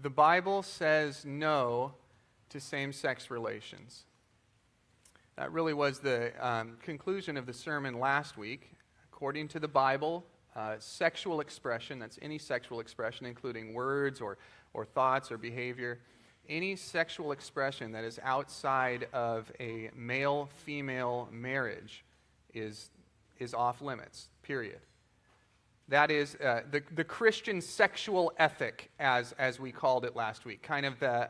The Bible says no to same-sex relations. That really was the conclusion of the sermon last week. According to the Bible, sexual expression, that's any sexual expression, including words or thoughts or behavior, any sexual expression that is outside of a male-female marriage is off limits, period. That is the Christian sexual ethic, as we called it last week, kind of the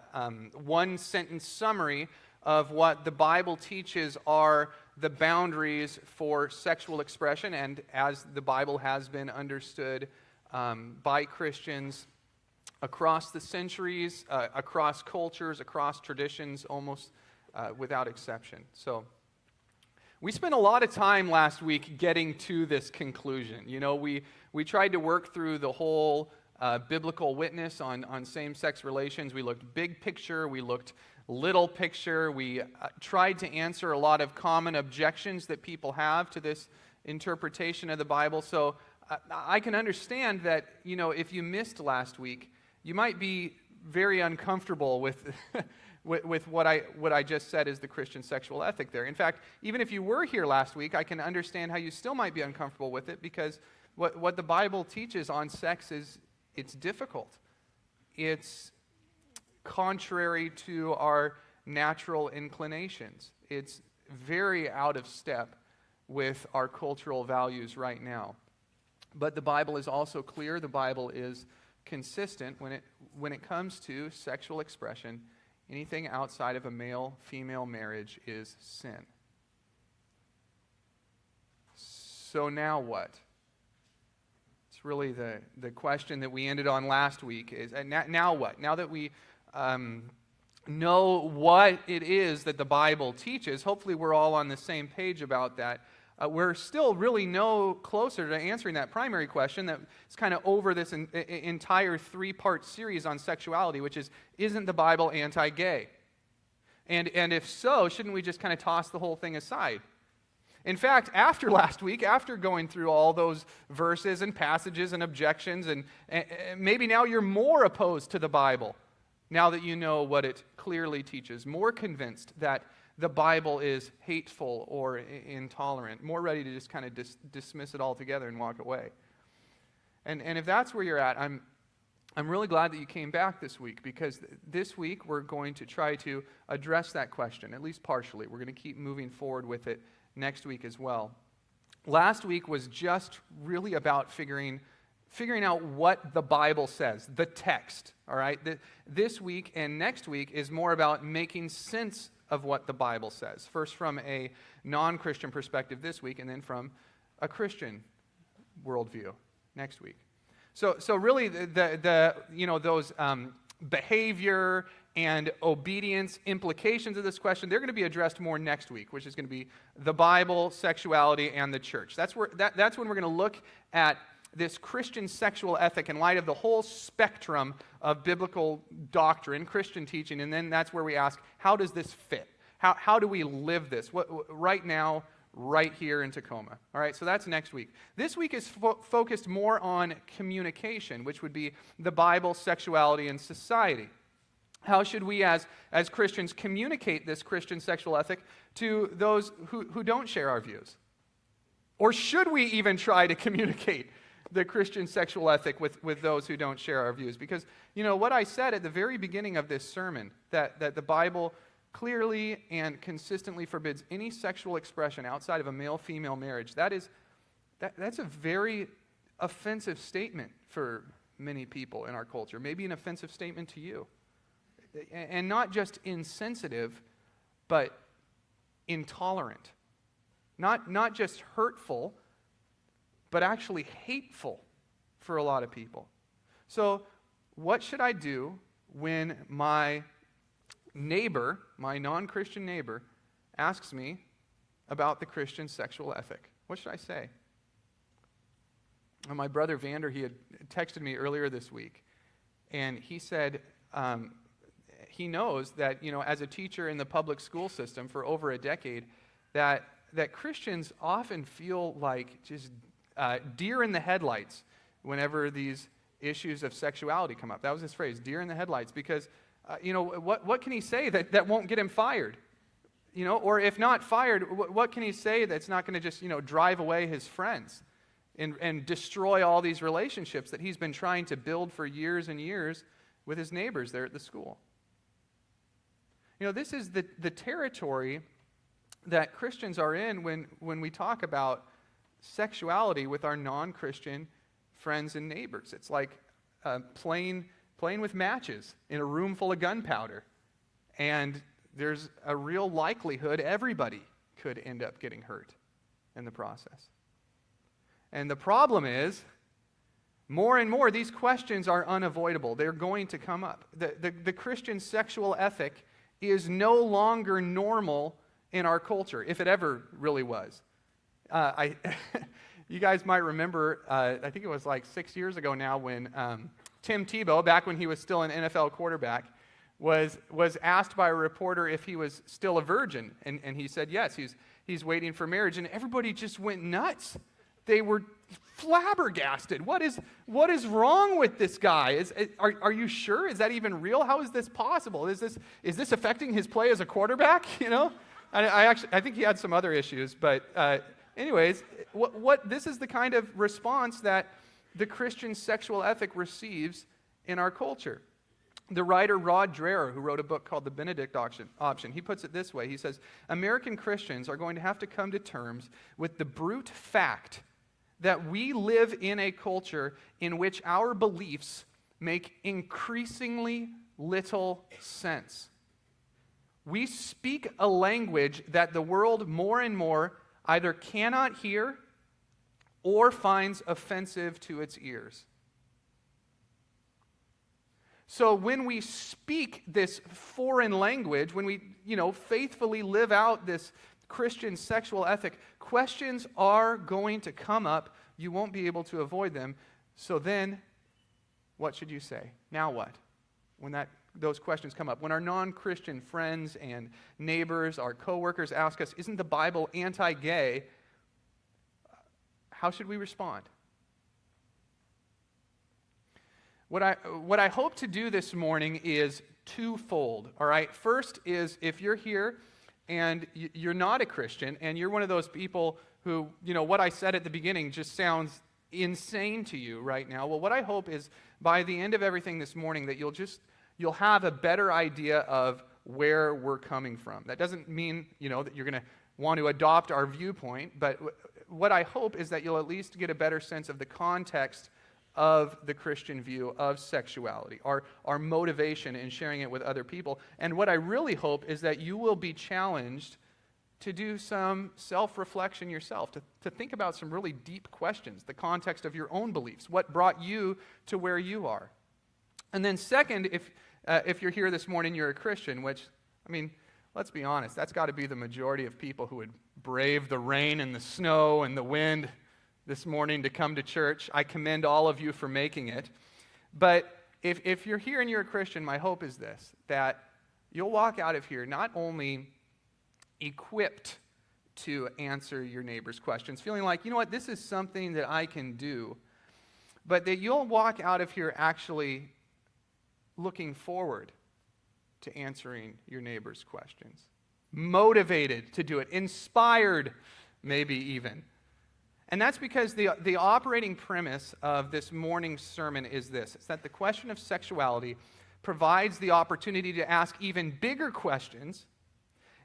one-sentence summary of what the Bible teaches are the boundaries for sexual expression, and as the Bible has been understood by Christians across the centuries, across cultures, across traditions, almost without exception. So we spent a lot of time last week getting to this conclusion. You know, we tried to work through the whole biblical witness on same-sex relations. We looked big picture, we looked little picture. We tried to answer a lot of common objections that people have to this interpretation of the Bible. So I can understand that, you know, if you missed last week, you might be very uncomfortable with with what I just said is the Christian sexual ethic there. In fact, even if you were here last week, I can understand how you still might be uncomfortable with it, because what the Bible teaches on sex is it's difficult. It's contrary to our natural inclinations. It's very out of step with our cultural values right now. But the Bible is also clear. The Bible is consistent when it comes to sexual expression. Anything outside of a male-female marriage is sin. So now what? It's really the question that we ended on last week is, now what? Now that we know what it is that the Bible teaches, hopefully we're all on the same page about that. We're still really no closer to answering that primary question that's kind of over this entire three-part series on sexuality, which is, isn't the Bible anti-gay? And if so, shouldn't we just kind of toss the whole thing aside? In fact, after last week, after going through all those verses and passages and objections, and maybe now you're more opposed to the Bible, now that you know what it clearly teaches, more convinced that the Bible is hateful or intolerant, more ready to just kind of dismiss it altogether and walk away. And if that's where you're at, I'm really glad that you came back this week, because this week we're going to try to address that question, at least partially. We're going to keep moving forward with it next week as well. Last week was just really about figuring out what the Bible says, the text, all right? This week and next week is more about making sense of what the Bible says. First from a non-Christian perspective this week, and then from a Christian worldview next week. So really those behavior and obedience implications of this question, they're going to be addressed more next week, which is going to be the Bible, sexuality, and the church. That's when we're going to look at this Christian sexual ethic in light of the whole spectrum of biblical doctrine, Christian teaching, and then that's where we ask, how does this fit? How do we live this? Right now, right here in Tacoma. All right, so that's next week. This week is focused more on communication, which would be the Bible, sexuality, and society. How should we as Christians communicate this Christian sexual ethic to those who don't share our views? Or should we even try to communicate the Christian sexual ethic with those who don't share our views? Because, you know, what I said at the very beginning of this sermon, that the Bible clearly and consistently forbids any sexual expression outside of a male-female marriage, that's a very offensive statement for many people in our culture, maybe an offensive statement to you. And not just insensitive, but intolerant. Not just hurtful, but actually hateful for a lot of people. So what should I do when my neighbor, my non-Christian neighbor, asks me about the Christian sexual ethic? What should I say? My brother Vander, he had texted me earlier this week, and he said he knows that, you know, as a teacher in the public school system for over a decade, that Christians often feel like just deer in the headlights whenever these issues of sexuality come up. That was his phrase, deer in the headlights, because, what can he say that won't get him fired? Or if not fired, what can he say that's not going to just, drive away his friends and destroy all these relationships that he's been trying to build for years and years with his neighbors there at the school? This is the territory that Christians are in when we talk about sexuality with our non-Christian friends and neighbors. It's like playing with matches in a room full of gunpowder. And there's a real likelihood everybody could end up getting hurt in the process. And the problem is, more and more, these questions are unavoidable. They're going to come up. The Christian sexual ethic is no longer normal in our culture, if it ever really was. You guys might remember, I think it was like 6 years ago now, when Tim Tebow, back when he was still an NFL quarterback, was asked by a reporter if he was still a virgin, and he said yes, he's waiting for marriage, and everybody just went nuts. They were flabbergasted. What is wrong with this guy? Are you sure? Is that even real? How is this possible? Is this affecting his play as a quarterback? I think he had some other issues, but anyways, this is the kind of response that the Christian sexual ethic receives in our culture. The writer Rod Dreher, who wrote a book called The Benedict Option, he puts it this way. He says, American Christians are going to have to come to terms with the brute fact that we live in a culture in which our beliefs make increasingly little sense. We speak a language that the world more and more either cannot hear or finds offensive to its ears. So when we speak this foreign language, when we, faithfully live out this Christian sexual ethic, questions are going to come up. You won't be able to avoid them. So then, what should you say? Now what? When those questions come up. When our non-Christian friends and neighbors, our coworkers ask us, isn't the Bible anti-gay? How should we respond? What I hope to do this morning is twofold, all right? First is, if you're here and you're not a Christian and you're one of those people who, what I said at the beginning just sounds insane to you right now. Well, what I hope is by the end of everything this morning that you'll have a better idea of where we're coming from. That doesn't mean, that you're going to want to adopt our viewpoint, but what I hope is that you'll at least get a better sense of the context of the Christian view of sexuality, our motivation in sharing it with other people. And what I really hope is that you will be challenged to do some self-reflection yourself, to think about some really deep questions, the context of your own beliefs, what brought you to where you are. And then second, if you're here this morning, you're a Christian, which, let's be honest, that's got to be the majority of people who would brave the rain and the snow and the wind this morning to come to church. I commend all of you for making it. But if you're here and you're a Christian, my hope is this, that you'll walk out of here not only equipped to answer your neighbor's questions, feeling like, this is something that I can do, but that you'll walk out of here actually looking forward to answering your neighbor's questions, motivated to do it, inspired maybe even. And that's because the operating premise of this morning's sermon is this. It's that the question of sexuality provides the opportunity to ask even bigger questions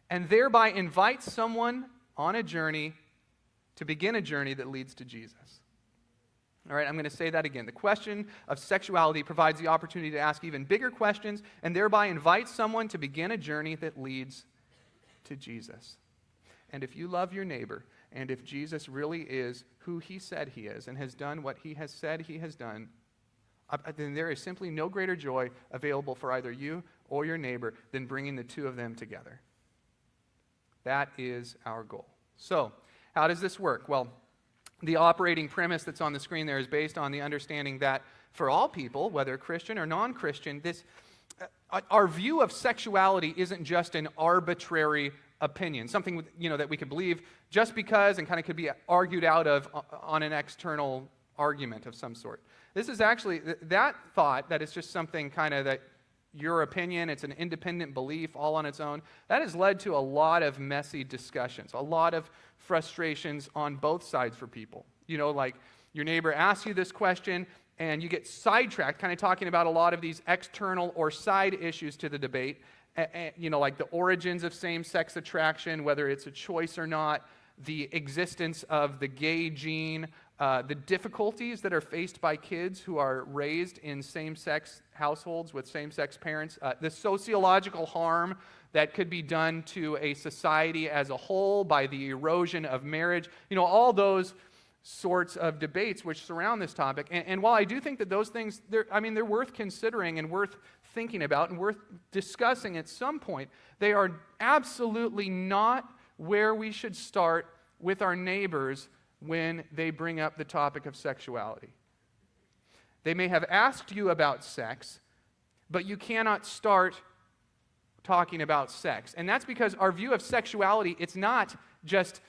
and thereby invite someone on a journey to begin a journey that leads to Jesus. All right, I'm going to say that again. The question of sexuality provides the opportunity to ask even bigger questions and thereby invite someone to begin a journey that leads to Jesus. And if you love your neighbor, and if Jesus really is who he said he is and has done what he has said he has done, then there is simply no greater joy available for either you or your neighbor than bringing the two of them together. That is our goal. So, how does this work? Well, the operating premise that's on the screen there is based on the understanding that for all people, whether Christian or non-Christian, our view of sexuality isn't just an arbitrary opinion, something that we could believe just because and kind of could be argued out of on an external argument of some sort. This is actually, that thought that it's just something kind of that your opinion, it's an independent belief all on its own, that has led to a lot of messy discussions, a lot of frustrations on both sides for people. You know, like your neighbor asks you this question and you get sidetracked, kind of talking about a lot of these external or side issues to the debate, you know, like the origins of same-sex attraction, whether it's a choice or not, the existence of the gay gene, the difficulties that are faced by kids who are raised in same-sex households with same-sex parents, the sociological harm that could be done to a society as a whole by the erosion of marriage, you know, all those sorts of debates which surround this topic. And while I do think that those things, they're worth considering and worth thinking about and worth discussing at some point, they are absolutely not where we should start with our neighbors when they bring up the topic of sexuality. They may have asked you about sex, but you cannot start talking about sex. And that's because our view of sexuality, it's not just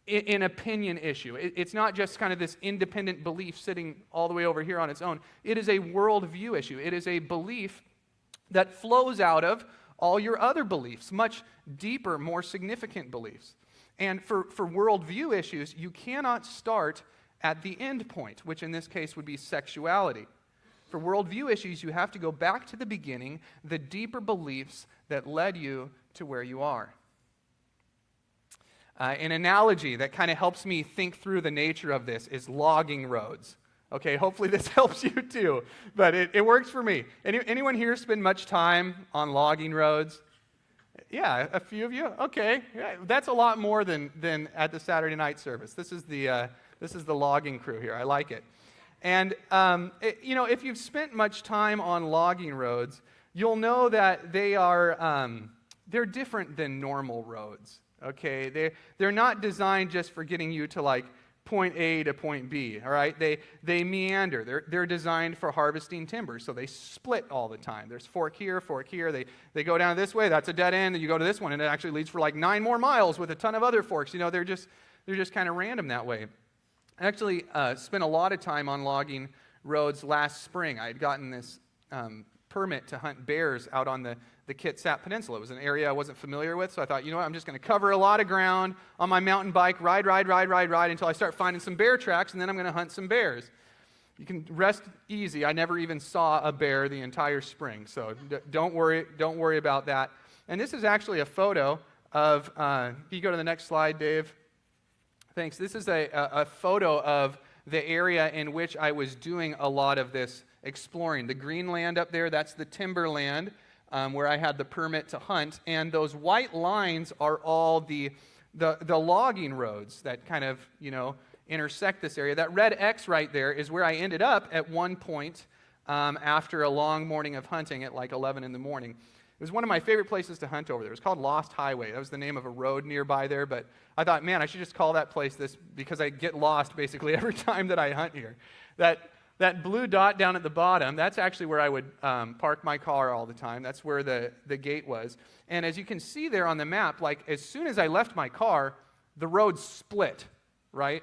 an opinion issue. It's not just kind of this independent belief sitting all the way over here on its own. It is a worldview issue. It is a belief that flows out of all your other beliefs, much deeper, more significant beliefs. And for worldview issues, you cannot start at the end point, which in this case would be sexuality. For worldview issues, you have to go back to the beginning, the deeper beliefs that led you to where you are. An analogy that kind of helps me think through the nature of this is logging roads. Okay, hopefully this helps you too, but it works for me. Anyone here spend much time on logging roads? Yeah, a few of you? Okay, yeah, that's a lot more than at the Saturday night service. This is the logging crew here. I like it. And, you know, if you've spent much time on logging roads, you'll know that they're different than normal roads. Okay, they're not designed just for getting you to like point A to point B, all right? They meander. They're designed for harvesting timber, so they split all the time. There's fork here, they go down this way, that's a dead end, and you go to this one, and it actually leads for like 9 more miles with a ton of other forks. You know, they're just kind of random that way. I actually spent a lot of time on logging roads last spring. I had gotten this permit to hunt bears out on the Kitsap Peninsula. It was an area I wasn't familiar with, so I thought, you know what, I'm just going to cover a lot of ground on my mountain bike, ride until I start finding some bear tracks, and then I'm going to hunt some bears. You can rest easy. I never even saw a bear the entire spring, so don't worry about that. And this is actually a photo of, can you go to the next slide, Dave? Thanks. This is a photo of the area in which I was doing a lot of this exploring. The green land up there, that's the timberland where I had the permit to hunt, and those white lines are all the logging roads that kind of, you know, intersect this area. That red X right there is where I ended up at one point after a long morning of hunting at like 11 in the morning. It was one of my favorite places to hunt over there. It was called Lost Highway. That was the name of a road nearby there, but I thought, man, I should just call that place this because I get lost basically every time that I hunt here. That blue dot down at the bottom, that's actually where I would park my car all the time. That's where the gate was. And as you can see there on the map, like as soon as I left my car, the road split, right?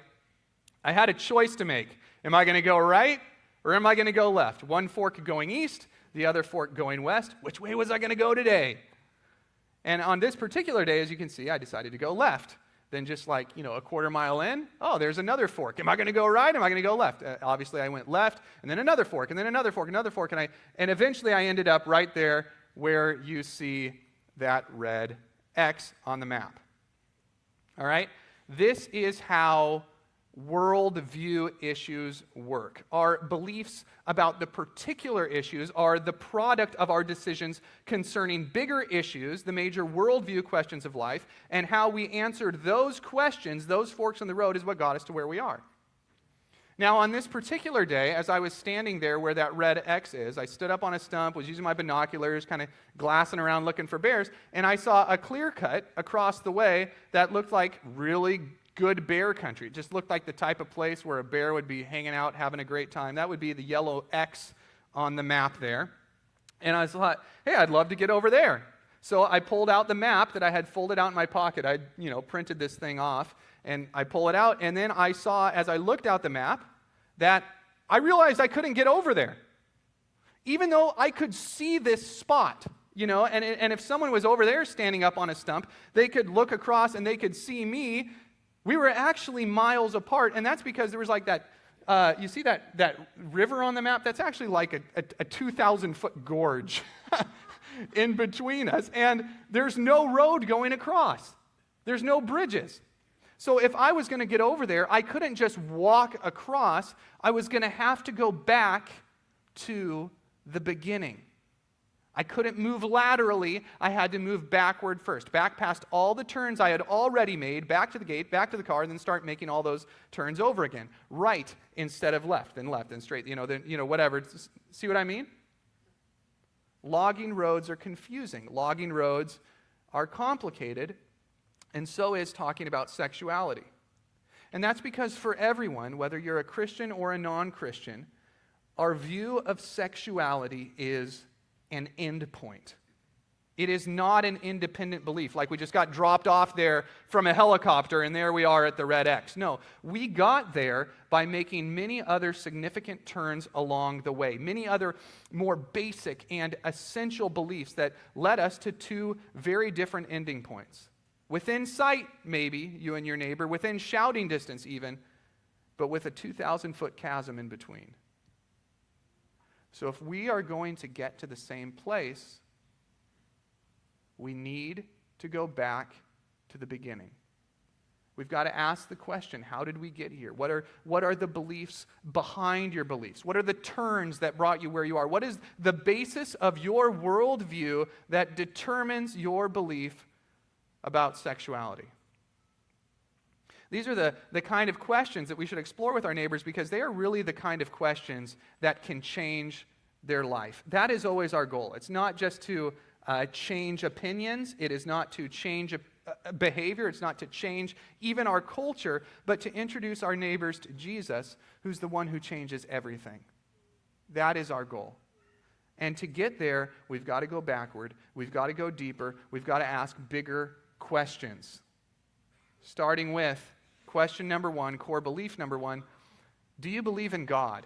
I had a choice to make. Am I going to go right or am I going to go left? One fork going east, the other fork going west. Which way was I going to go today? And on this particular day, as you can see, I decided to go left. Then just like, you know, a quarter mile in, oh, there's another fork. Am I going to go right? Am I going to go left? Obviously, I went left, and then another fork, and then another fork, and eventually I ended up right there where you see that red X on the map. All right? This is how worldview issues work. Our beliefs about the particular issues are the product of our decisions concerning bigger issues, the major worldview questions of life, and how we answered those questions, those forks in the road, is what got us to where we are. Now, on this particular day, as I was standing there where that red X is, I stood up on a stump, was using my binoculars, kind of glassing around looking for bears, and I saw a clear cut across the way that looked like really good bear country. It just looked like the type of place where a bear would be hanging out, having a great time. That would be the yellow X on the map there. And I thought, hey, I'd love to get over there. So I pulled out the map that I had folded out in my pocket. I'd, printed this thing off, and I pull it out, and then I saw, as I looked out the map, that I realized I couldn't get over there. Even though I could see this spot, and if someone was over there standing up on a stump, they could look across and they could see me. We were actually miles apart, and that's because there was like that, you see that river on the map? That's actually like a 2,000-foot gorge in between us, and there's no road going across. There's no bridges. So if I was going to get over there, I couldn't just walk across. I was going to have to go back to the beginning. I couldn't move laterally. I had to move backward first, back past all the turns I had already made, back to the gate, back to the car, and then start making all those turns over again. Right instead of left, then straight, whatever. See what I mean? Logging roads are confusing. Logging roads are complicated, and so is talking about sexuality. And that's because for everyone, whether you're a Christian or a non-Christian, our view of sexuality is an end point. It is not an independent belief, like we just got dropped off there from a helicopter and there we are at the red X. No, we got there by making many other significant turns along the way, many other more basic and essential beliefs that led us to two very different ending points. Within sight, maybe, you and your neighbor, within shouting distance even, but with a 2,000-foot chasm in between. So if we are going to get to the same place, we need to go back to the beginning. We've got to ask the question, how did we get here? What are the beliefs behind your beliefs? What are the turns that brought you where you are? What is the basis of your worldview that determines your belief about sexuality? These are the kind of questions that we should explore with our neighbors because they are really the kind of questions that can change their life. That is always our goal. It's not just to change opinions. It is not to change behavior. It's not to change even our culture, but to introduce our neighbors to Jesus, who's the one who changes everything. That is our goal. And to get there, we've got to go backward. We've got to go deeper. We've got to ask bigger questions. Starting with question number one, core belief number one, do you believe in God?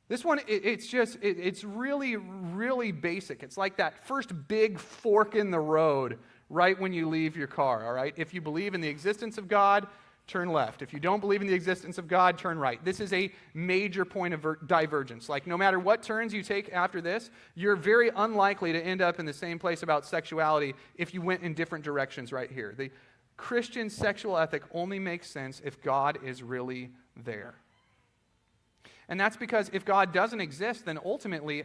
This one, it's really, really basic. It's like that first big fork in the road right when you leave your car, all right? If you believe in the existence of God, turn left. If you don't believe in the existence of God, turn right. This is a major point of divergence. Like no matter what turns you take after this, you're very unlikely to end up in the same place about sexuality if you went in different directions right here. The Christian sexual ethic only makes sense if God is really there. And that's because if God doesn't exist, then ultimately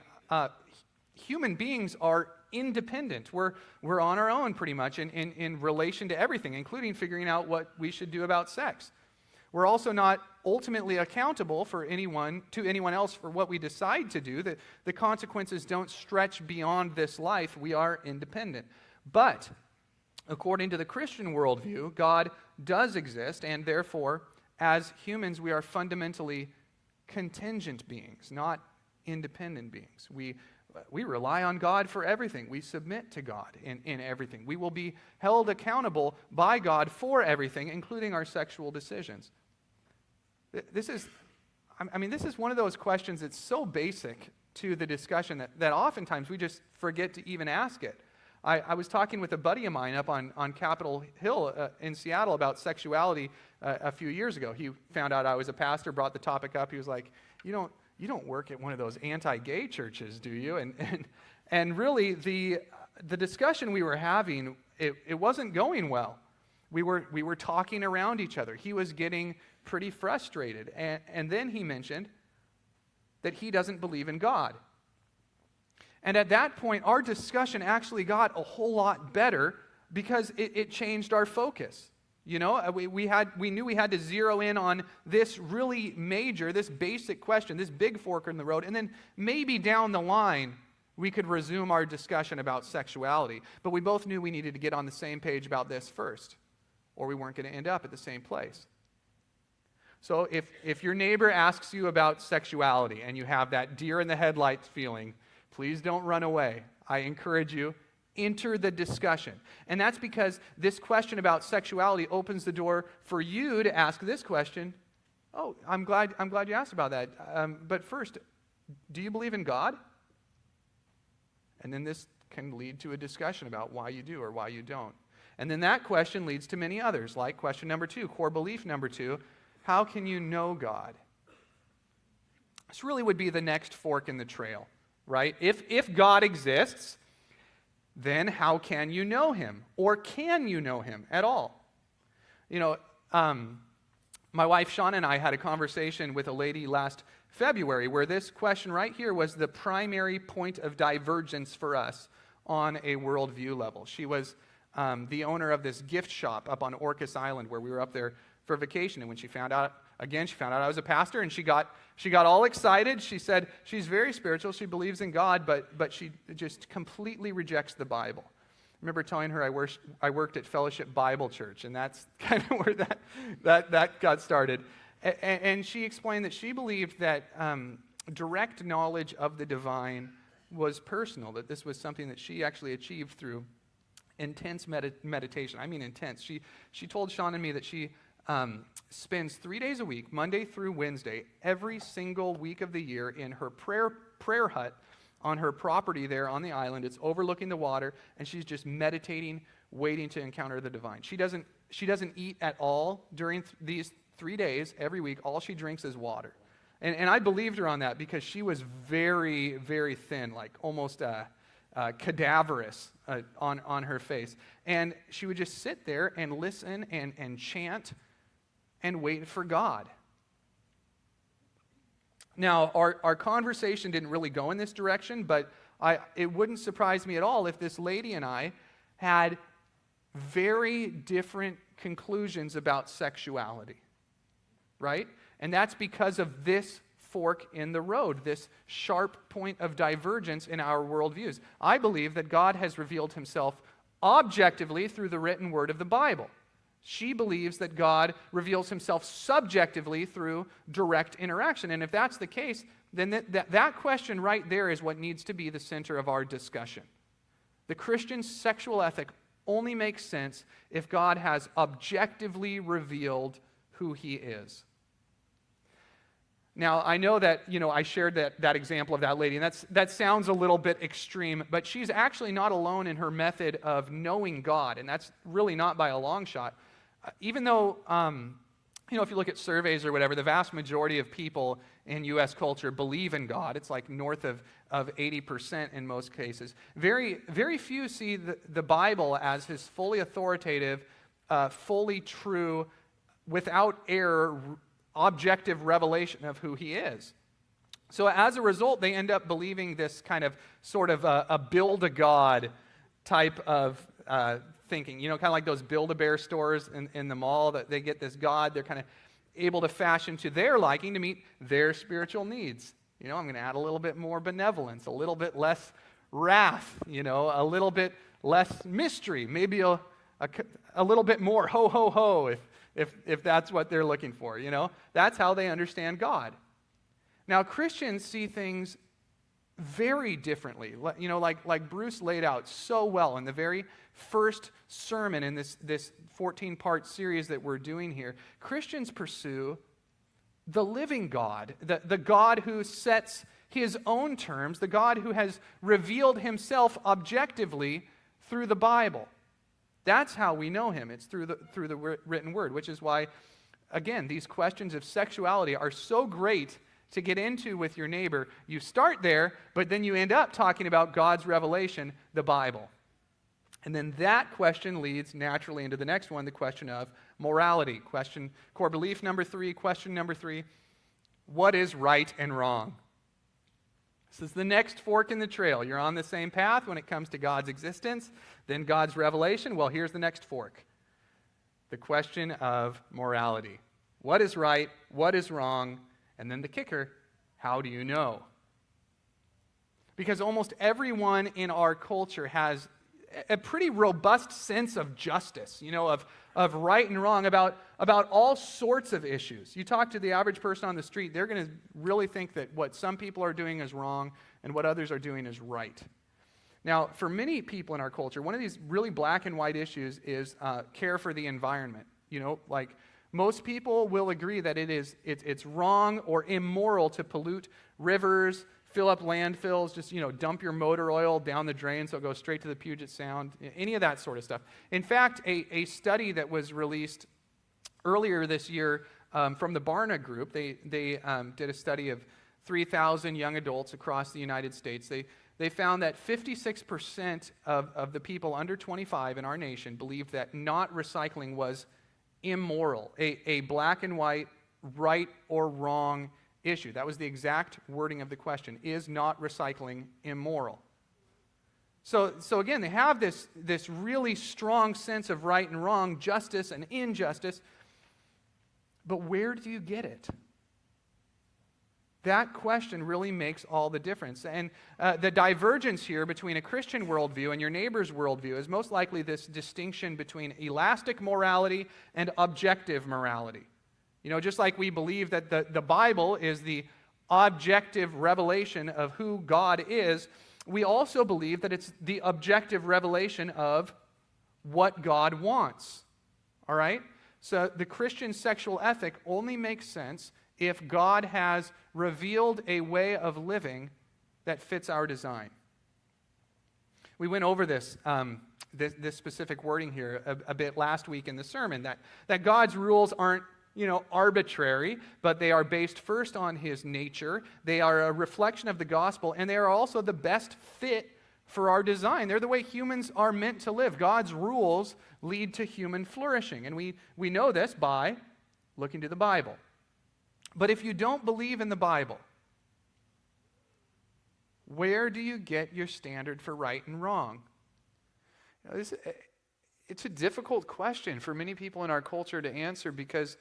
human beings are independent. We're on our own pretty much in relation to everything, including figuring out what we should do about sex. We're also not ultimately accountable to anyone else for what we decide to do. The consequences don't stretch beyond this life. We are independent. But according to the Christian worldview, God does exist, and therefore, as humans, we are fundamentally contingent beings, not independent beings. We rely on God for everything. We submit to God in everything. We will be held accountable by God for everything, including our sexual decisions. This is one of those questions that's so basic to the discussion that oftentimes we just forget to even ask it. I was talking with a buddy of mine up on Capitol Hill in Seattle about sexuality a few years ago. He found out I was a pastor, brought the topic up. He was like, you don't work at one of those anti-gay churches, do you? And really, the discussion we were having, it wasn't going well. We were talking around each other. He was getting pretty frustrated. And then he mentioned that he doesn't believe in God. And at that point, our discussion actually got a whole lot better because it changed our focus. We knew we had to zero in on this really major, this basic question, this big fork in the road, and then maybe down the line we could resume our discussion about sexuality. But we both knew we needed to get on the same page about this first, or we weren't going to end up at the same place. So if your neighbor asks you about sexuality and you have that deer in the headlights feeling, please don't run away. I encourage you, enter the discussion. And that's because this question about sexuality opens the door for you to ask this question, Oh, I'm glad you asked about that. But first, do you believe in God? And then this can lead to a discussion about why you do or why you don't. And then that question leads to many others, like question number 2, core belief number 2, how can you know God? This really would be the next fork in the trail, right? If God exists, then how can you know him? Or can you know him at all? You know, my wife Shauna and I had a conversation with a lady last February where this question right here was the primary point of divergence for us on a worldview level. She was the owner of this gift shop up on Orcas Island where we were up there for vacation. And when she found out I was a pastor, and she got all excited. She said she's very spiritual. She believes in God, but she just completely rejects the Bible. I remember telling her I worked at Fellowship Bible Church, and that's kind of where that got started. And she explained that she believed that direct knowledge of the divine was personal, that this was something that she actually achieved through intense meditation. I mean intense. She told Sean and me that she spends 3 days a week, Monday through Wednesday, every single week of the year in her prayer hut on her property there on the island. It's overlooking the water, and she's just meditating, waiting to encounter the divine. She doesn't eat at all during these 3 days every week. All she drinks is water. And I believed her on that because she was very, very thin, like almost cadaverous on her face. And she would just sit there and listen and chant and wait for God. Now, our conversation didn't really go in this direction, but it wouldn't surprise me at all if this lady and I had very different conclusions about sexuality, right? And that's because of this fork in the road, this sharp point of divergence in our worldviews. I believe that God has revealed himself objectively through the written word of the Bible. She believes that God reveals himself subjectively through direct interaction. And if that's the case, then that question right there is what needs to be the center of our discussion. The Christian sexual ethic only makes sense if God has objectively revealed who he is. Now, I know that, I shared that example of that lady, and that sounds a little bit extreme, but she's actually not alone in her method of knowing God, and that's really not by a long shot. Even though, if you look at surveys or whatever, the vast majority of people in U.S. culture believe in God. It's like north of 80% in most cases. Very, very few see the Bible as his fully authoritative, fully true, without error, objective revelation of who he is. So as a result, they end up believing this kind of sort of a build-a-God type of thinking. Kind of like those Build-A-Bear stores in the mall, that they get this God they're kind of able to fashion to their liking to meet their spiritual needs. I'm going to add a little bit more benevolence, a little bit less wrath, a little bit less mystery, maybe a little bit more ho, ho, ho, if that's what they're looking for, That's how they understand God. Now, Christians see things very differently, like Bruce laid out so well in the very first sermon in this 14-part series that we're doing here. Christians pursue the living God, the God who sets his own terms, the God who has revealed himself objectively through the Bible. That's how we know him. It's through the written word, which is why, again, these questions of sexuality are so great to get into with your neighbor. You start there, but then you end up talking about God's revelation, the Bible. And then that question leads naturally into the next one, the question of morality. Core belief number 3, question number 3, what is right and wrong? This is the next fork in the trail. You're on the same path when it comes to God's existence, then God's revelation. Well, here's the next fork. The question of morality. What is right? What is wrong? And then the kicker, how do you know? Because almost everyone in our culture has a pretty robust sense of justice, of right and wrong about all sorts of issues. You talk to the average person on the street, they're going to really think that what some people are doing is wrong and what others are doing is right. Now, for many people in our culture, one of these really black and white issues is care for the environment. Like Most people will agree that it's wrong or immoral to pollute rivers, fill up landfills, just, dump your motor oil down the drain so it goes straight to the Puget Sound, any of that sort of stuff. In fact, a study that was released earlier this year from the Barna Group, they did a study of 3,000 young adults across the United States. They found that 56% of the people under 25 in our nation believed that not recycling was immoral, a black and white, right or wrong issue. That was the exact wording of the question. Is not recycling immoral? So again, they have this really strong sense of right and wrong, justice and injustice, but where do you get it? That question really makes all the difference. And the divergence here between a Christian worldview and your neighbor's worldview is most likely this distinction between elastic morality and objective morality. Just like we believe that the Bible is the objective revelation of who God is, we also believe that it's the objective revelation of what God wants. All right? So the Christian sexual ethic only makes sense if God has revealed a way of living that fits our design. We went over this specific wording here a bit last week in the sermon, that God's rules aren't arbitrary, but they are based first on his nature. They are a reflection of the gospel, and they are also the best fit for our design. They're the way humans are meant to live. God's rules lead to human flourishing, and we know this by looking to the Bible. But if you don't believe in the Bible, where do you get your standard for right and wrong? It's a difficult question for many people in our culture to answer because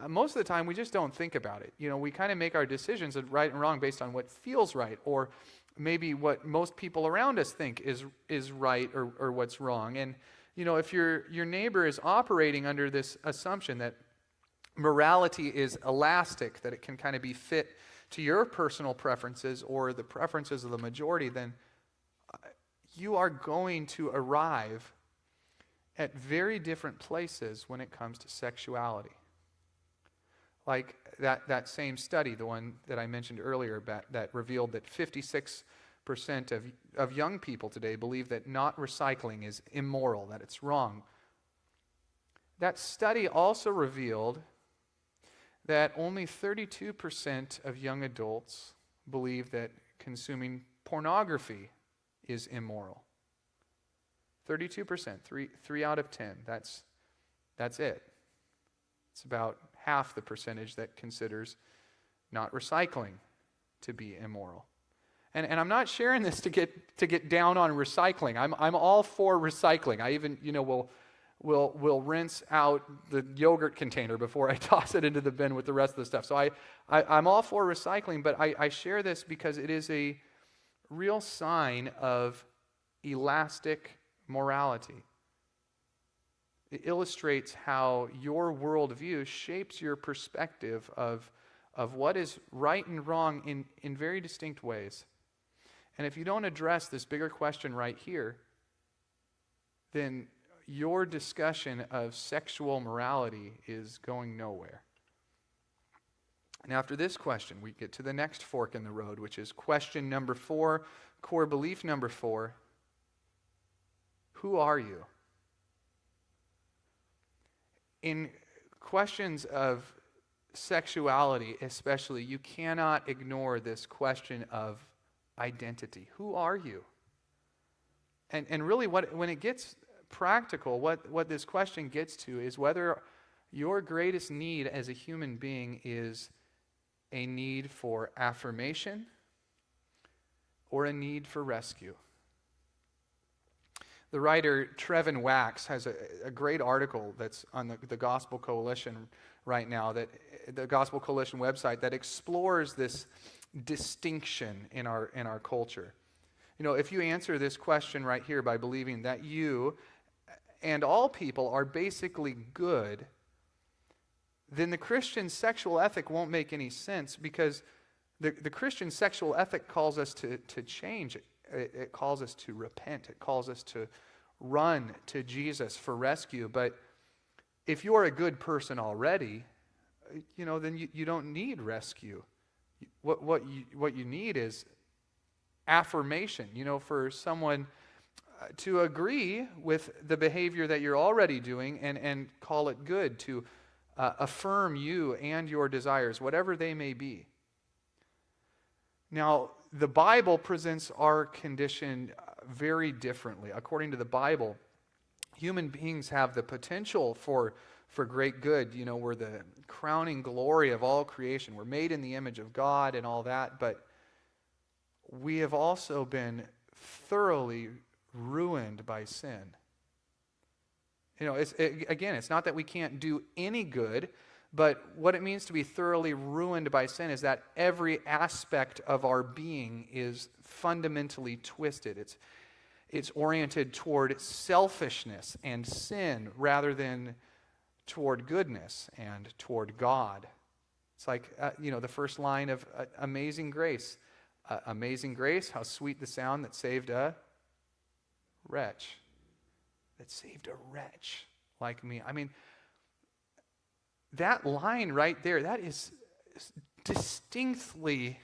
most of the time we just don't think about it. We kind of make our decisions of right and wrong based on what feels right, or maybe what most people around us think is right or what's wrong. And if your neighbor is operating under this assumption that morality is elastic, that it can kind of be fit to your personal preferences or the preferences of the majority, then you are going to arrive at very different places when it comes to sexuality. Like that same study, the one that I mentioned earlier, that revealed that 56% of young people today believe that not recycling is immoral, that it's wrong. That study also revealed that only 32% of young adults believe that consuming pornography is immoral. 32%, three out of 10. That's it. It's about half the percentage that considers not recycling to be immoral. And I'm not sharing this to get down on recycling. I'm all for recycling. I even will rinse out the yogurt container before I toss it into the bin with the rest of the stuff. So I'm all for recycling, but I share this because it is a real sign of elastic morality. It illustrates how your worldview shapes your perspective of what is right and wrong in very distinct ways. And if you don't address this bigger question right here, then your discussion of sexual morality is going nowhere. And after this question, we get to the next fork in the road, which is question number 4, core belief number 4. Who are you? In questions of sexuality especially, you cannot ignore this question of identity. Who are you? And really when it gets practical, what this question gets to is whether your greatest need as a human being is a need for affirmation or a need for rescue. The writer Trevin Wax has a great article that's on the Gospel Coalition right now, that the Gospel Coalition website, that explores this distinction in our culture. If you answer this question right here by believing that you and all people are basically good, then the Christian sexual ethic won't make any sense, because the Christian sexual ethic calls us to change. It calls us to repent. It calls us to run to Jesus for rescue. But if you're a good person already, then you don't need rescue. What you need is affirmation, for someone to agree with the behavior that you're already doing and call it good, to affirm you and your desires, whatever they may be. Now, the Bible presents our condition very differently. According to the Bible, human beings have the potential for great good. We're the crowning glory of all creation. We're made in the image of God and all that, but we have also been thoroughly ruined by sin. It's not that we can't do any good, but what it means to be thoroughly ruined by sin is that every aspect of our being is fundamentally twisted. It's oriented toward selfishness and sin rather than toward goodness and toward God. It's like, the first line of Amazing Grace. Amazing grace, how sweet the sound that saved a wretch. That saved a wretch like me. I mean, that line right there, that is distinctly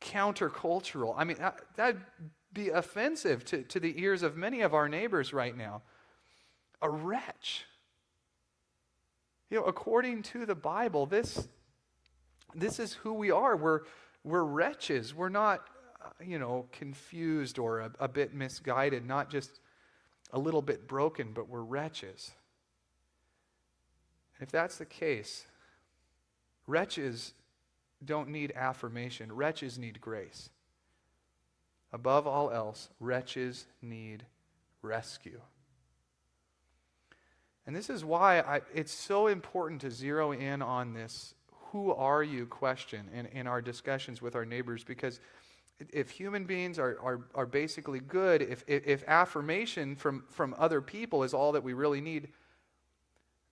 countercultural. I mean, that'd be offensive to the ears of many of our neighbors right now. A wretch. According to the Bible, this is who we are. We're wretches. We're not, confused or a bit misguided, not just a little bit broken, but we're wretches. And if that's the case, wretches don't need affirmation. Wretches need grace. Above all else, wretches need rescue. And this is why it's so important to zero in on this "who are you" question in our discussions with our neighbors, because if human beings are basically good, if affirmation from other people is all that we really need,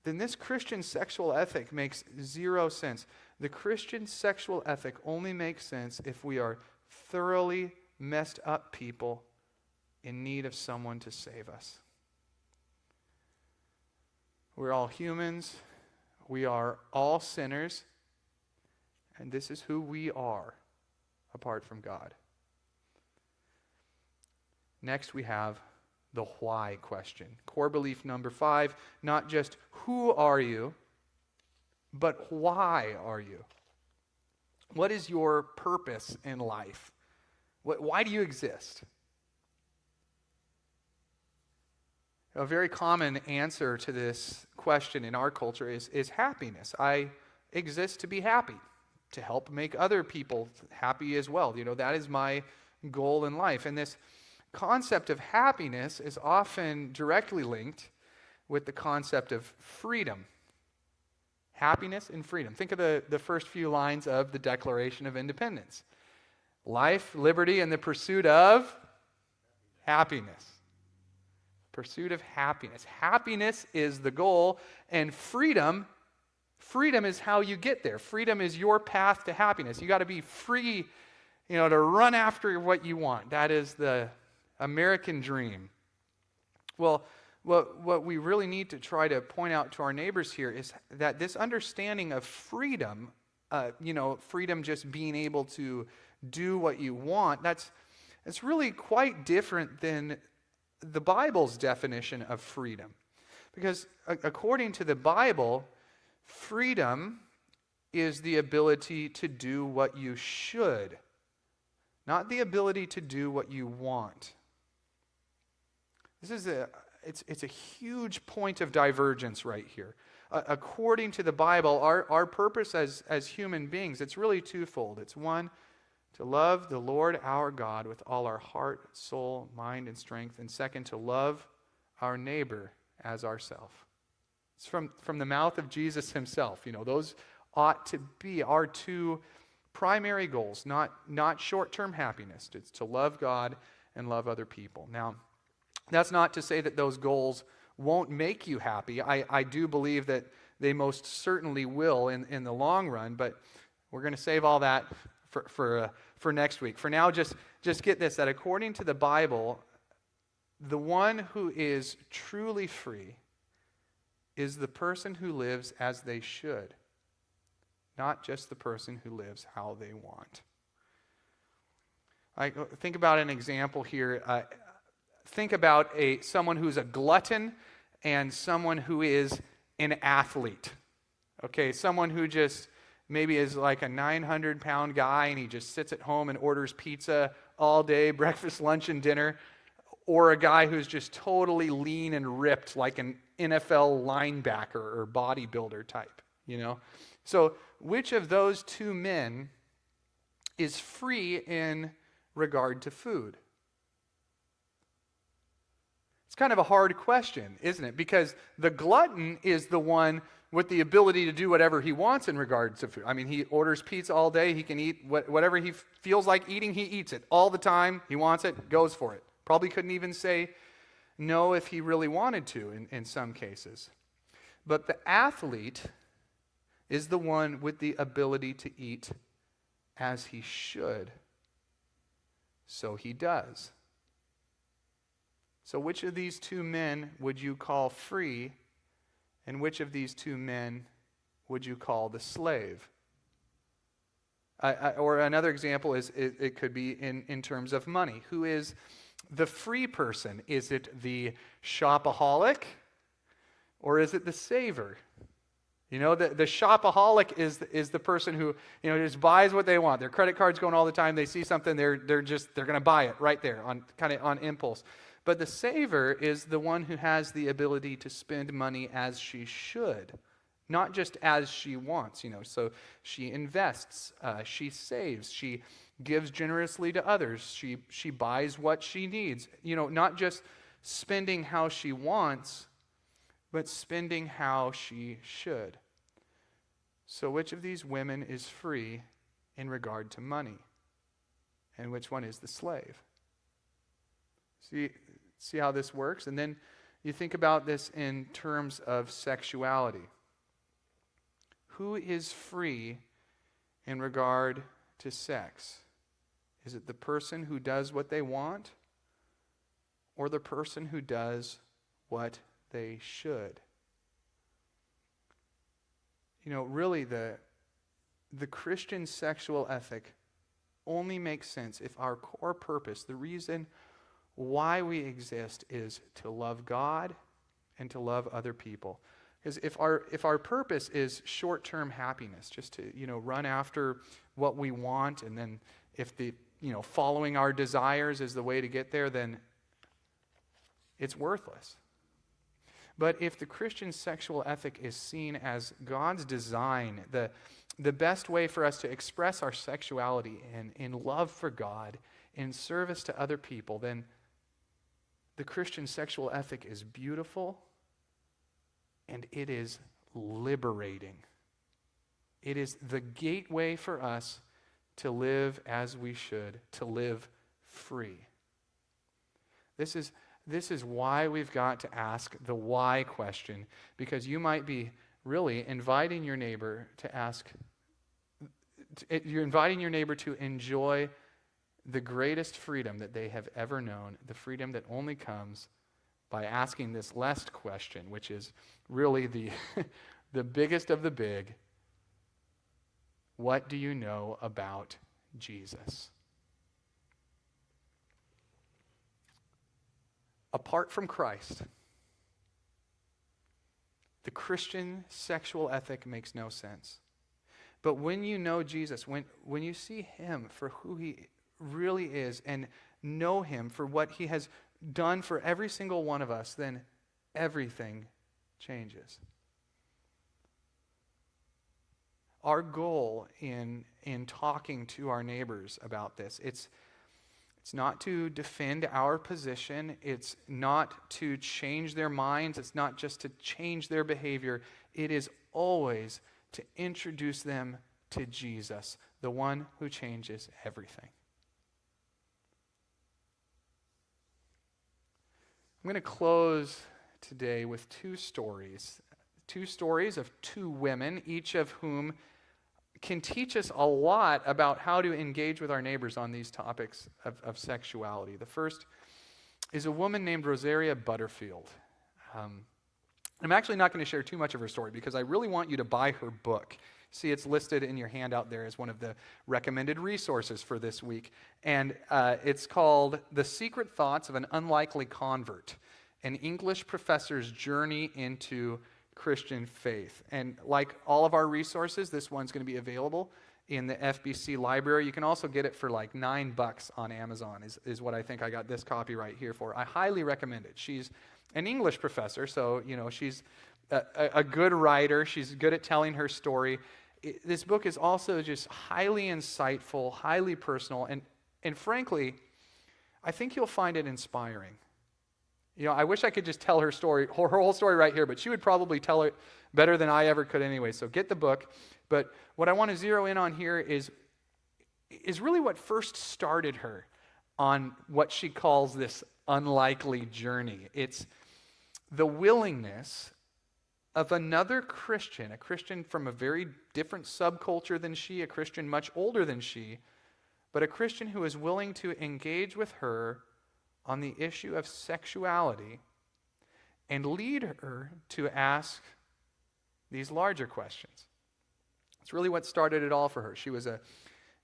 then this Christian sexual ethic makes zero sense. The Christian sexual ethic only makes sense if we are thoroughly messed up people in need of someone to save us. We're all humans. We are all sinners. And this is who we are apart from God. Next, we have the why question. Core belief number 5, not just who are you, but why are you? What is your purpose in life? Why do you exist? A very common answer to this question in our culture is happiness. I exist to be happy, to help make other people happy as well. That is my goal in life. And this concept of happiness is often directly linked with the concept of freedom. Happiness and freedom. Think of the first few lines of the Declaration of Independence. Life, liberty, and the pursuit of happiness. Pursuit of happiness. Happiness is the goal, and freedom is how you get there. Freedom is your path to happiness. You got to be free, to run after what you want. That is the American dream. Well, what we really need to try to point out to our neighbors here is that this understanding of freedom, freedom just being able to do what you want, it's really quite different than the Bible's definition of freedom. Because according to the Bible, freedom is the ability to do what you should, not the ability to do what you want. This is it's a huge point of divergence right here. According to the Bible, our purpose as human beings, it's really twofold. It's one, to love the Lord our God with all our heart, soul, mind, and strength. And second, to love our neighbor as ourselves. It's from the mouth of Jesus himself. Those ought to be our two primary goals, not short-term happiness. It's to love God and love other people. Now, that's not to say that those goals won't make you happy. I do believe that they most certainly will in the long run, but we're going to save all that for next week. For now, just get this, that according to the Bible, the one who is truly free is the person who lives as they should, not just the person who lives how they want. Think about an example here. Think about someone who's a glutton and someone who is an athlete. Okay, someone who just maybe is like a 900-pound guy and he just sits at home and orders pizza all day, breakfast, lunch, and dinner. Or a guy who's just totally lean and ripped like an NFL linebacker or bodybuilder type, you know? So which of those two men is free in regard to food? It's kind of a hard question, isn't it? Because the glutton is the one with the ability to do whatever he wants in regards to food. I mean, he orders pizza all day. He can eat whatever he feels like eating. He eats it all the time. He wants it, goes for it. Probably couldn't even say no if he really wanted to in some cases. But the athlete is the one with the ability to eat as he should. So he does. So which of these two men would you call free, and which of these two men would you call the slave? Or another example is it could be in terms of money. Who is the free person? Is it the shopaholic or is it the saver? You know, the shopaholic is the person who, you know, just buys what they want. Their credit card's going all the time. They see something, they're going to buy it right there on impulse. But the saver is the one who has the ability to spend money as she should, not just as she wants, you know. So she invests, she saves, she gives generously to others, she buys what she needs. You know, not just spending how she wants, but spending how she should. So which of these women is free in regard to money? And which one is the slave? See how this works? And then you think about this in terms of sexuality. Who is free in regard to sex? Is it the person who does what they want, or the person who does what they should? You know, really the Christian sexual ethic only makes sense if our core purpose, the reason why we exist, is to love God and to love other people. Because if our purpose is short-term happiness, just to, you know, run after what we want, and then if following our desires is the way to get there, then it's worthless. But if the Christian sexual ethic is seen as God's design, the best way for us to express our sexuality in love for God, in service to other people, then the Christian sexual ethic is beautiful and it is liberating. It is the gateway for us to live as we should, to live free. This is why we've got to ask the why question, because you might be really inviting your neighbor to enjoy the greatest freedom that they have ever known, the freedom that only comes by asking this last question, which is really the biggest of the big. What do you know about Jesus? Apart from Christ, the Christian sexual ethic makes no sense. But when you know Jesus, when you see him for who he really is and know him for what he has done for every single one of us, then everything changes. Our goal in talking to our neighbors about this, it's not to defend our position. It's not to change their minds. It's not just to change their behavior. It is always to introduce them to Jesus, the one who changes everything. I'm going to close today with two stories of two women, each of whom can teach us a lot about how to engage with our neighbors on these topics of sexuality. The first is a woman named Rosaria Butterfield. I'm actually not going to share too much of her story because I really want you to buy her book. See, it's listed in your handout there as one of the recommended resources for this week. And it's called The Secret Thoughts of an Unlikely Convert, an English Professor's Journey into Christian Faith. And like all of our resources, this one's going to be available in the FBC library. You can also get it for like $9 on Amazon is what I think I got this copy right here for. I highly recommend it. She's an English professor, so she's a good writer. She's good at telling her story. This book is also just highly insightful, highly personal, and frankly, I think you'll find it inspiring. I wish I could just tell her story, her whole story right here, but she would probably tell it better than I ever could anyway. So get the book. But what I want to zero in on here is really what first started her on what she calls this unlikely journey. It's the willingness of another Christian, a Christian from a very different subculture than she, a Christian much older than she, but a Christian who is willing to engage with her on the issue of sexuality and lead her to ask these larger questions. It's really what started it all for her. She was an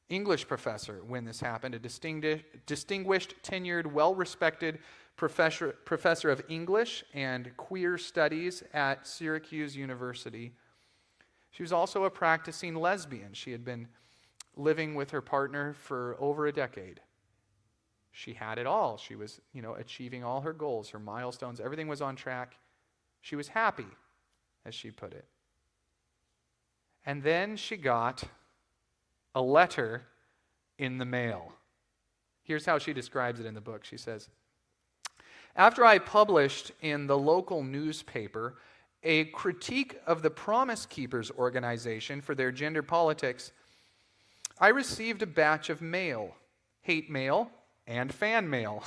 English professor when this happened, a distinguished, tenured, well-respected professor of English and queer studies at Syracuse University. She was also a practicing lesbian. She had been living with her partner for over a decade. She had it all. She was, achieving all her goals, her milestones. Everything was on track. She was happy, as she put it. And then she got a letter in the mail. Here's how she describes it in the book. She says, "After I published in the local newspaper a critique of the Promise Keepers organization for their gender politics, I received a batch of mail, hate mail and fan mail.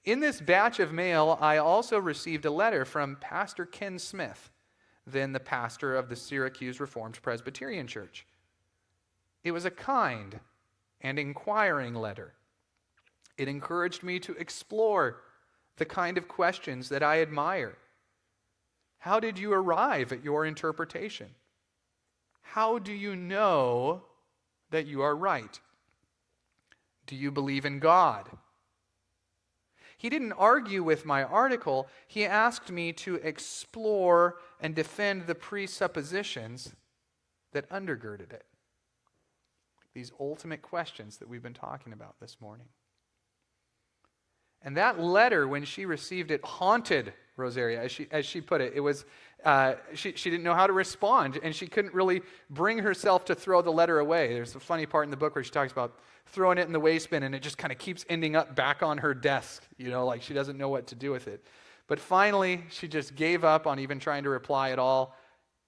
In this batch of mail, I also received a letter from Pastor Ken Smith, then the pastor of the Syracuse Reformed Presbyterian Church. It was a kind and inquiring letter. It encouraged me to explore the kind of questions that I admire. How did you arrive at your interpretation? How do you know that you are right? Do you believe in God?" He didn't argue with my article. He asked me to explore and defend the presuppositions that undergirded it. These ultimate questions that we've been talking about this morning. And that letter, when she received it, haunted Rosaria, as she put it. It was she didn't know how to respond, and she couldn't really bring herself to throw the letter away. There's a funny part in the book where she talks about throwing it in the waste bin, and it just kind of keeps ending up back on her desk, like she doesn't know what to do with it. But finally, she just gave up on even trying to reply at all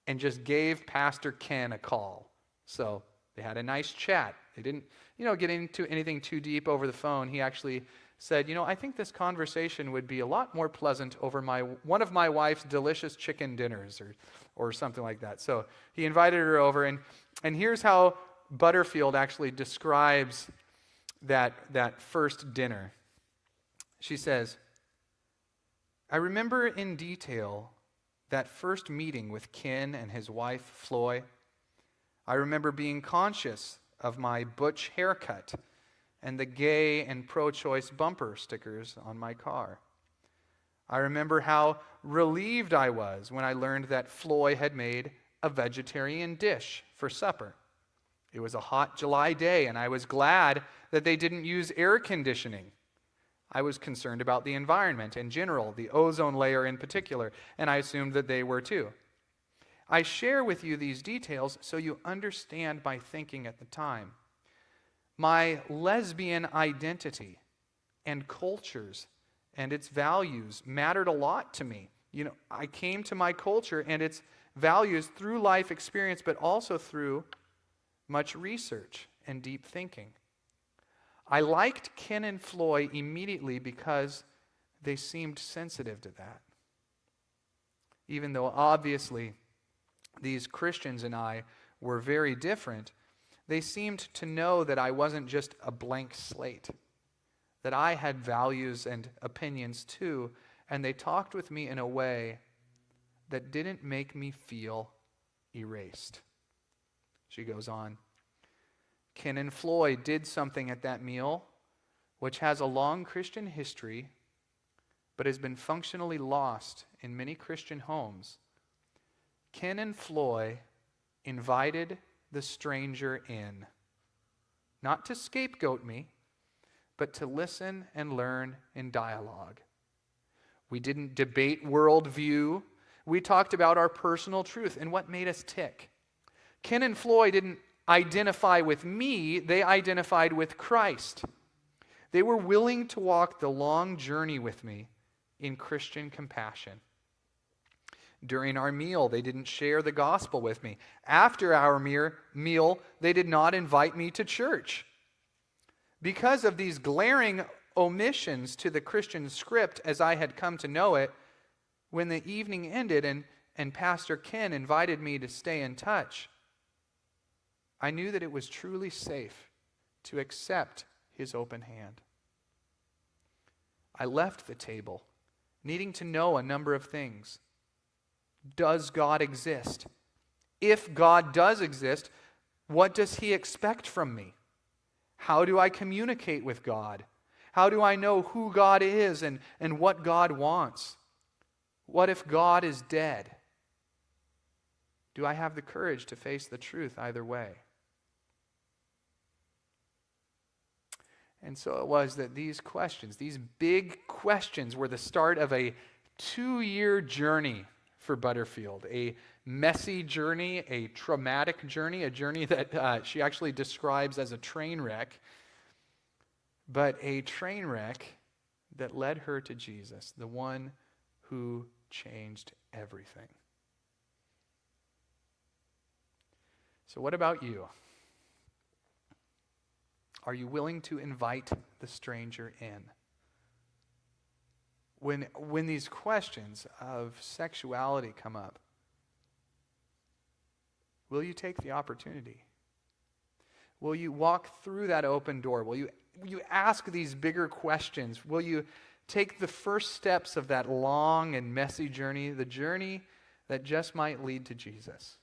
and just gave Pastor Ken a call. So they had a nice chat. They didn't, get into anything too deep over the phone. He actually said, I think this conversation would be a lot more pleasant over one of my wife's delicious chicken dinners or something like that. So he invited her over, and here's how Butterfield actually describes that first dinner. She says, "I remember in detail that first meeting with Ken and his wife, Floy. I remember being conscious of my butch haircut and the gay and pro-choice bumper stickers on my car. I remember how relieved I was when I learned that Floy had made a vegetarian dish for supper. It was a hot July day, and I was glad that they didn't use air conditioning. I was concerned about the environment in general, the ozone layer in particular, and I assumed that they were too. I share with you these details so you understand my thinking at the time. My lesbian identity and cultures and its values mattered a lot to me. I came to my culture and its values through life experience, but also through much research and deep thinking. I liked Ken and Floy immediately because they seemed sensitive to that. Even though obviously these Christians and I were very different, they seemed to know that I wasn't just a blank slate, that I had values and opinions too, and they talked with me in a way that didn't make me feel erased. She goes on. Ken and Floyd did something at that meal which has a long Christian history but has been functionally lost in many Christian homes. Ken and Floyd invited the stranger in, not to scapegoat me, but to listen and learn in dialogue. We didn't debate worldview. We talked about our personal truth and what made us tick. Ken and Floyd didn't identify with me, they identified with Christ. They were willing to walk the long journey with me in Christian compassion. During our meal, they didn't share the gospel with me. After our meal, they did not invite me to church. Because of these glaring omissions to the Christian script as I had come to know it, when the evening ended and Pastor Ken invited me to stay in touch, I knew that it was truly safe to accept his open hand. I left the table needing to know a number of things. Does God exist? If God does exist, what does he expect from me? How do I communicate with God? How do I know who God is and what God wants? What if God is dead? Do I have the courage to face the truth either way? And so it was that these questions, these big questions, were the start of a 2-year journey for Butterfield. A messy journey, a traumatic journey, a journey that she actually describes as a train wreck, but a train wreck that led her to Jesus, the one who changed everything. So what about you? Are you willing to invite the stranger in? When these questions of sexuality come up, will you take the opportunity? Will you walk through that open door? Will you ask these bigger questions? Will you take the first steps of that long and messy journey, the journey that just might lead to Jesus?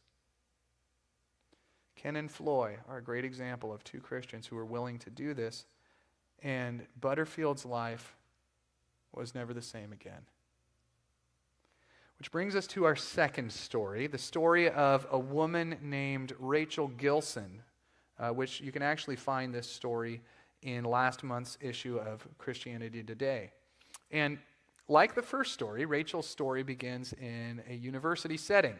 Ken and Floyd are a great example of two Christians who were willing to do this, and Butterfield's life was never the same again. Which brings us to our second story, the story of a woman named Rachel Gilson, which you can actually find this story in last month's issue of Christianity Today. And like the first story, Rachel's story begins in a university setting,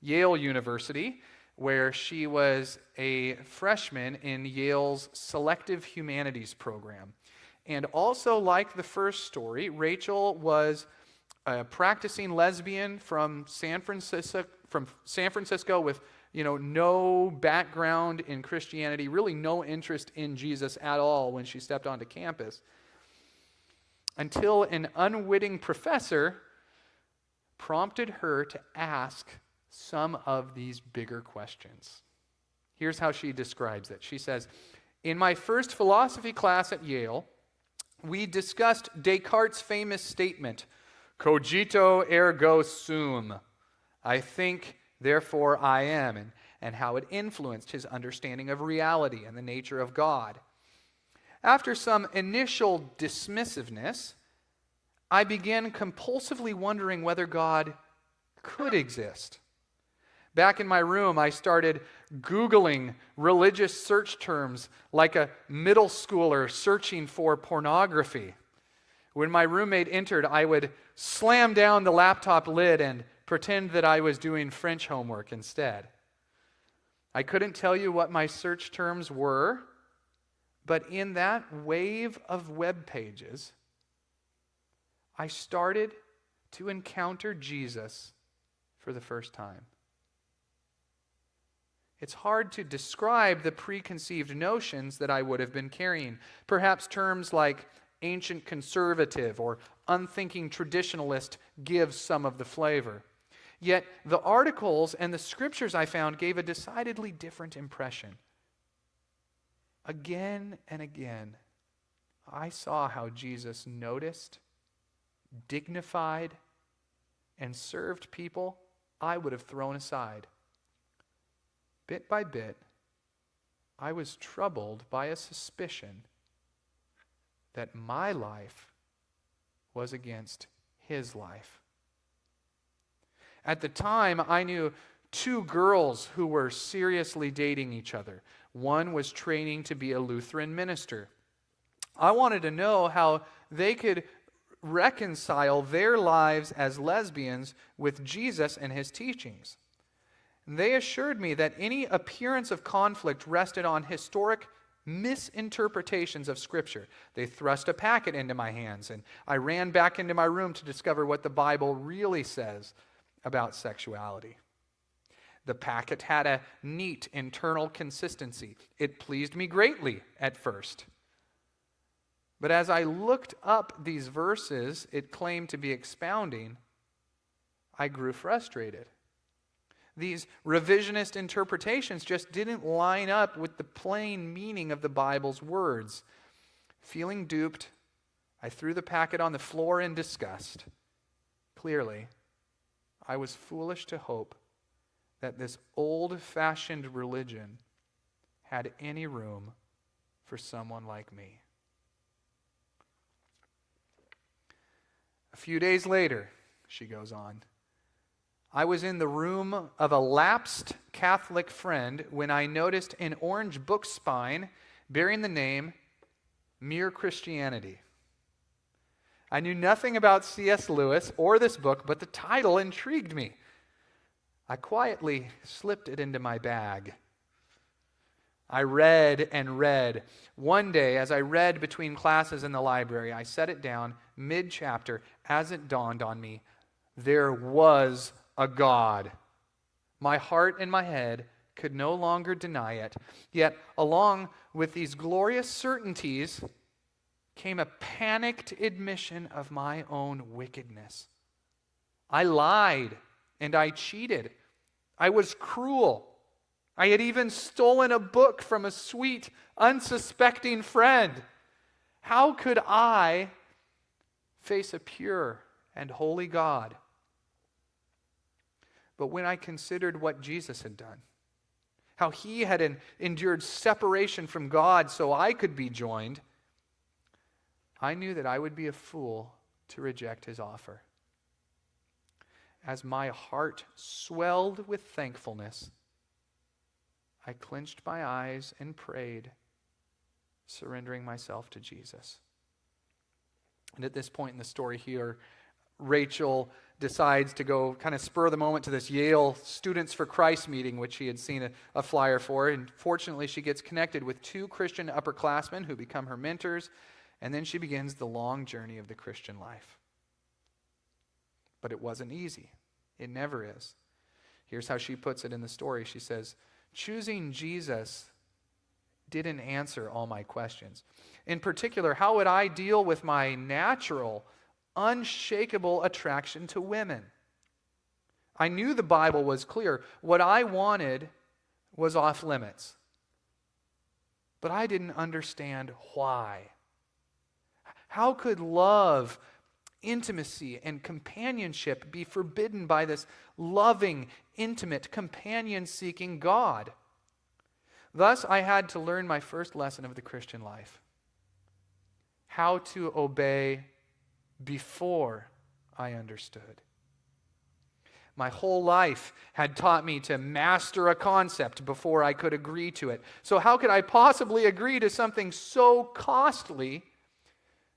Yale University, where she was a freshman in Yale's Selective Humanities program. And also, like the first story, Rachel was a practicing lesbian from San Francisco with no background in Christianity, really no interest in Jesus at all when she stepped onto campus, until an unwitting professor prompted her to ask some of these bigger questions. Here's how she describes it. She says, "In my first philosophy class at Yale, we discussed Descartes' famous statement, cogito ergo sum, I think, therefore I am, and how it influenced his understanding of reality and the nature of God. After some initial dismissiveness, I began compulsively wondering whether God could exist. Back in my room, I started Googling religious search terms like a middle schooler searching for pornography. When my roommate entered, I would slam down the laptop lid and pretend that I was doing French homework instead. I couldn't tell you what my search terms were, but in that wave of web pages, I started to encounter Jesus for the first time. It's hard to describe the preconceived notions that I would have been carrying. Perhaps terms like ancient conservative or unthinking traditionalist give some of the flavor. Yet the articles and the scriptures I found gave a decidedly different impression. Again and again, I saw how Jesus noticed, dignified, and served people I would have thrown aside. Bit by bit, I was troubled by a suspicion that my life was against his life. At the time, I knew two girls who were seriously dating each other. One was training to be a Lutheran minister. I wanted to know how they could reconcile their lives as lesbians with Jesus and his teachings. They assured me that any appearance of conflict rested on historic misinterpretations of Scripture. They thrust a packet into my hands, and I ran back into my room to discover what the Bible really says about sexuality. The packet had a neat internal consistency. It pleased me greatly at first. But as I looked up these verses it claimed to be expounding, I grew frustrated. These revisionist interpretations just didn't line up with the plain meaning of the Bible's words. Feeling duped, I threw the packet on the floor in disgust. Clearly, I was foolish to hope that this old-fashioned religion had any room for someone like me. A few days later, she goes on, I was in the room of a lapsed Catholic friend when I noticed an orange book spine bearing the name Mere Christianity. I knew nothing about C.S. Lewis or this book, but the title intrigued me. I quietly slipped it into my bag. I read and read. One day, as I read between classes in the library, I set it down mid-chapter as it dawned on me. There was a God. My heart and my head could no longer deny it. Yet, along with these glorious certainties came a panicked admission of my own wickedness. I lied and I cheated. I was cruel. I had even stolen a book from a sweet, unsuspecting friend. How could I face a pure and holy God? But when I considered what Jesus had done, how he had endured separation from God so I could be joined, I knew that I would be a fool to reject his offer. As my heart swelled with thankfulness, I clenched my eyes and prayed, surrendering myself to Jesus. And at this point in the story here, Rachel decides to go kind of spur the moment to this Yale Students for Christ meeting, which she had seen a flyer for. And fortunately, she gets connected with two Christian upperclassmen who become her mentors. And then she begins the long journey of the Christian life. But it wasn't easy. It never is. Here's how she puts it in the story. She says, choosing Jesus didn't answer all my questions. In particular, how would I deal with my natural, unshakable attraction to women? I knew the Bible was clear. What I wanted was off limits. But I didn't understand why. How could love, intimacy, and companionship be forbidden by this loving, intimate, companion-seeking God? Thus, I had to learn my first lesson of the Christian life. How to obey before I understood. My whole life had taught me to master a concept before I could agree to it. So how could I possibly agree to something so costly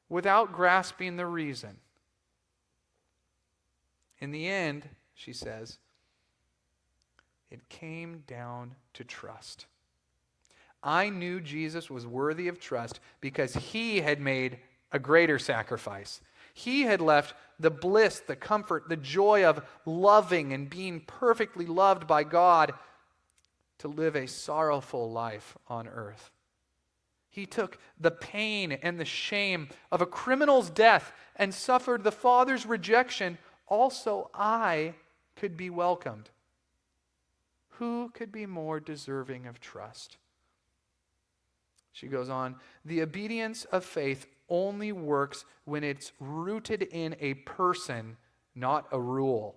without grasping the reason? In the end, she says, it came down to trust. I knew Jesus was worthy of trust because he had made a greater sacrifice. He had left the bliss, the comfort, the joy of loving and being perfectly loved by God to live a sorrowful life on earth. He took the pain and the shame of a criminal's death and suffered the Father's rejection. Also, I could be welcomed. Who could be more deserving of trust? She goes on, the obedience of faith only works when it's rooted in a person, not a rule.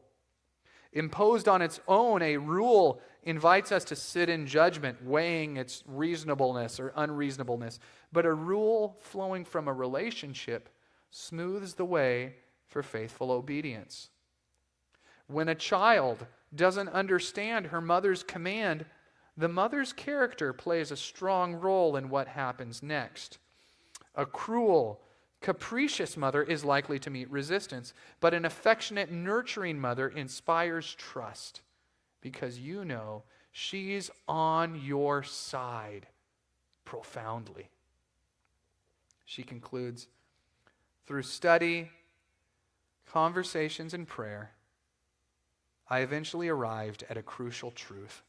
imposed on its own. A rule invites us to sit in judgment, weighing its reasonableness or unreasonableness. But a rule flowing from a relationship smooths the way for faithful obedience. When a child doesn't understand her mother's command, the mother's character plays a strong role in what happens next. A cruel, capricious mother is likely to meet resistance, but an affectionate, nurturing mother inspires trust because you know she's on your side profoundly. She concludes, through study, conversations, and prayer, I eventually arrived at a crucial truth.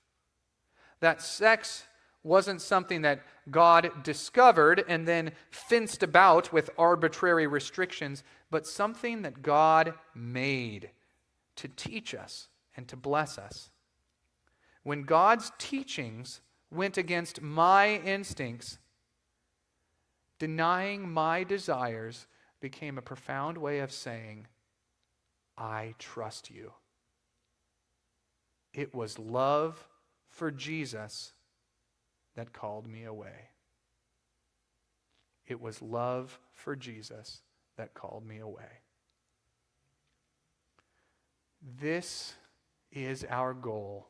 That sex wasn't something that God discovered and then fenced about with arbitrary restrictions, but something that God made to teach us and to bless us. When God's teachings went against my instincts, denying my desires became a profound way of saying, I trust you. It was love for Jesus that called me away. It was love for Jesus that called me away. This is our goal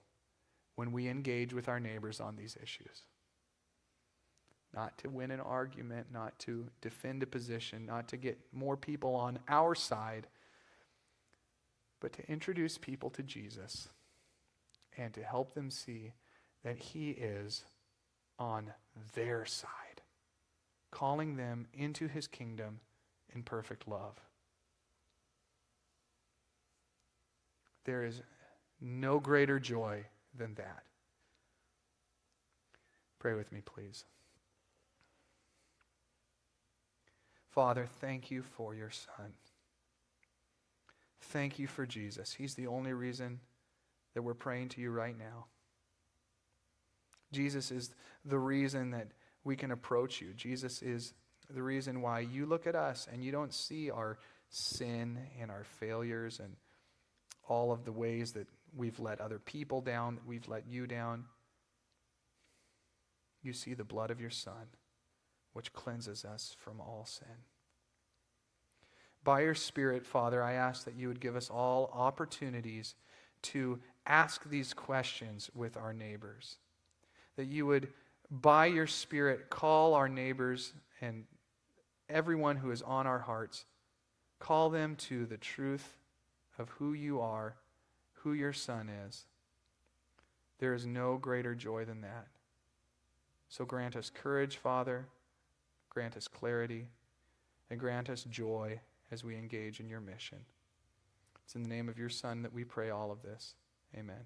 when we engage with our neighbors on these issues. Not to win an argument, not to defend a position, not to get more people on our side, but to introduce people to Jesus and to help them see that he is on their side, calling them into his kingdom in perfect love. There is no greater joy than that. Pray with me, please. Father, thank you for your Son. Thank you for Jesus. He's the only reason that we're praying to you right now. Jesus is the reason that we can approach you. Jesus is the reason why you look at us and you don't see our sin and our failures and all of the ways that we've let other people down, that we've let you down. You see the blood of your Son, which cleanses us from all sin. By your Spirit, Father, I ask that you would give us all opportunities to ask these questions with our neighbors. That you would, by your Spirit, call our neighbors and everyone who is on our hearts, call them to the truth of who you are, who your Son is. There is no greater joy than that. So grant us courage, Father, grant us clarity, and grant us joy as we engage in your mission. It's in the name of your Son that we pray all of this. Amen.